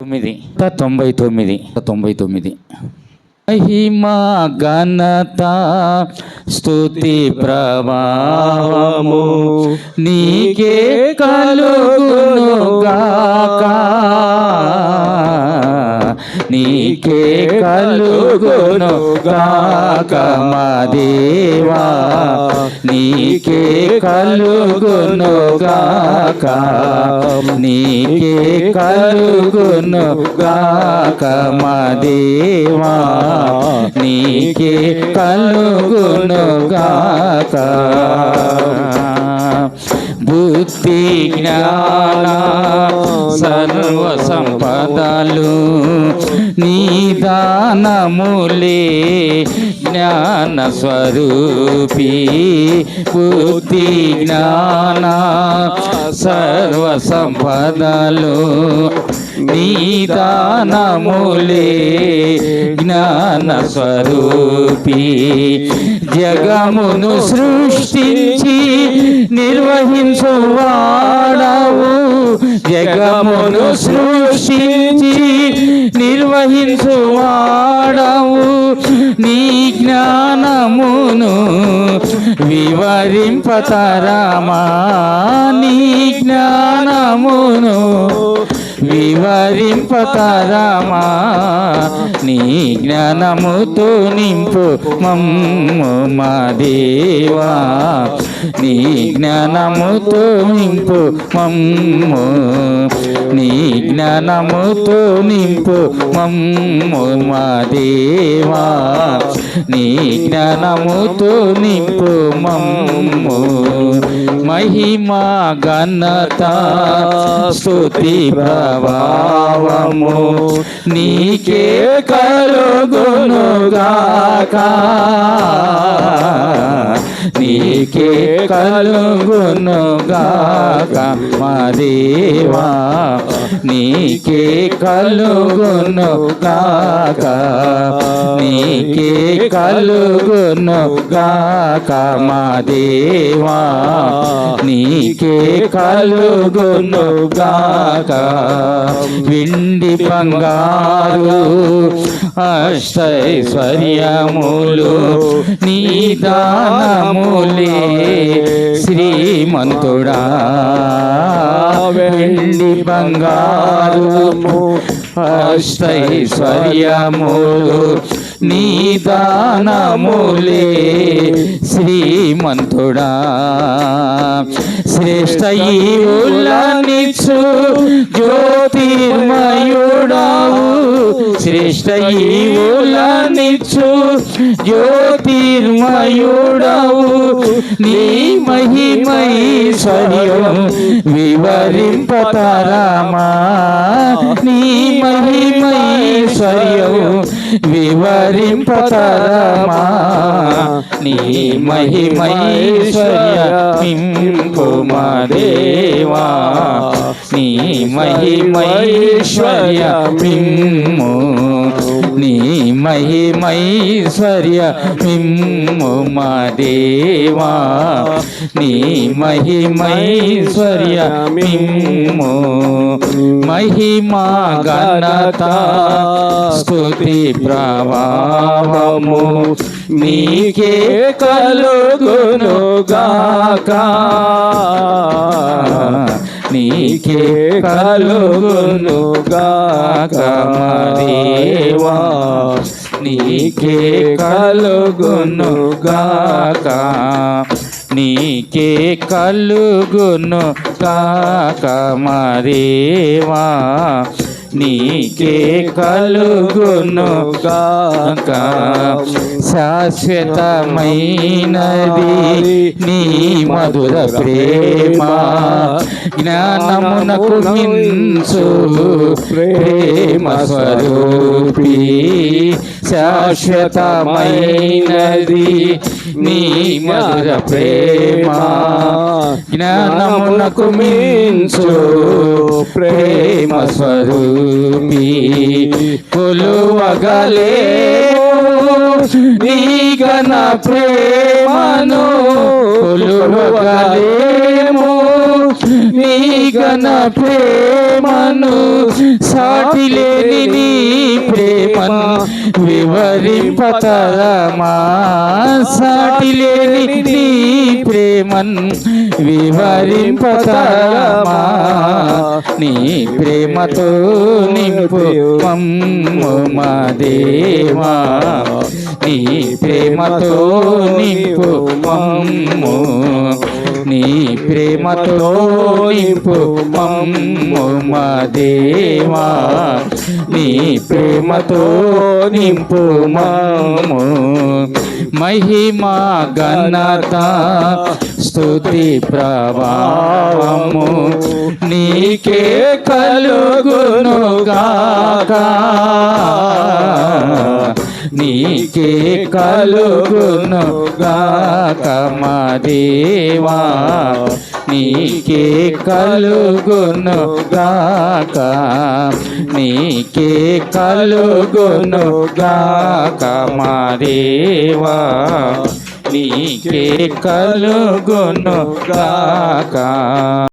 99 మహిమా ఘనత స్తుతి ప్రభావము నీకే కలుగును గాక, నీకే కలుగును గాక మా దేవా, నీకే కలుగును గాక, నీకే కలుగును గాక మా దేవా, నీకే కలుగును గాక. బుద్ధి జ్ఞాన సర్వ సంపదలు నిదానములే జ్ఞాన స్వరూపి, బుద్ధి జ్ఞాన సర్వ సంపదలు నిదానములే జ్ఞాన స్వరూపి, జగమును సృష్టించి నిర్వహించువాడవు, జగమును సృష్టించి నిర్వహించువాడవు, నీ జ్ఞానమును వివరింపతరమా, నీ జ్ఞానమును వివరింపతరమా, నీ జ్ఞానముతో నింపు మమ్ము మా దేవా, నీ జ్ఞానముతో నింపు మమ్ము, నీ జ్ఞానముతో నింపు మమ్ము మా దేవా, నీ జ్ఞానముతో నింపు మమ్ము. మహిమా ఘనత స్తుతి ప్రభావము నీకే కలుగును గాక, నీకే కలుగును గాక మా దేవా, నీకే కలుగును గాక, నీకే కలుగును గాక మా దేవా, నీకే కలుగును గాక. వెండి బంగారు అష్టైశ్వర్యములు నిదానములే శ్రీమంతుడా, వెండి బంగారు అష్టైశ్వర్యములు నిదానములే శ్రీమంతుడా, శ్రేష్ఠ ఈవులనిచ్చు జ్యోతిర్మయుడావు, శ్రేష్ఠ ఈవులనిచ్చు జ్యోతిర్మయుడావు, నీ మహిమైశ్వర్యం వివరింపతరమా, నీ మహిమైశ్వర్యం వివరింపతరమా, నీ మహిమైశ్వర్యమింపు మా దేవా, నీ మహిమైశ్వర్యమిమ్ము, నీ మహిమైశ్వర్యమిమ్ము మా దేవా, నీ మహిమైశ్వర్యమిమ్ము. మహిమా ఘనత స్తుతి ప్రభావము నీకే కలుగును గాక, నీకే కలుగును గాక మా దేవా, నీకే కలుగును గాక, నీకే కలుగును గాక మా దేవా, నీకే కలుగును గాక. శాశ్వతమైనది నీ మధుర ప్రేమ, జ్ఞానమునకు మించు ప్రేమ స్వరూపి, శాశ్వతమైనది నీ మధుర ప్రేమ, జ్ఞానమునకు మించు ప్రేమ స్వరూపి, కొలువగలేము నీ ఘన ప్రేమను, కొలువగలేము నీ ఘన ప్రేమను సాటిలేని నీ ప్రేమను వివరింపతరమా సాటిలేని నీ ప్రేమను వివరింపతరమా నీ ప్రేమతో నింపు మమ్ము మా దేవా నీ ప్రేమతో నింపు మమ్ము నీ ప్రేమతో నింపు మమ్ము మా దేవా నీ ప్రేమతో నింపు మమ్ము మహిమా ఘనత స్తుతి ప్రభావము నీకే కలుగును గాక నీకే కలుగును గాక మా దేవా నీకే కలుగును గాక నీకే కలుగును గాక మా దేవా నీకే కలుగును గాక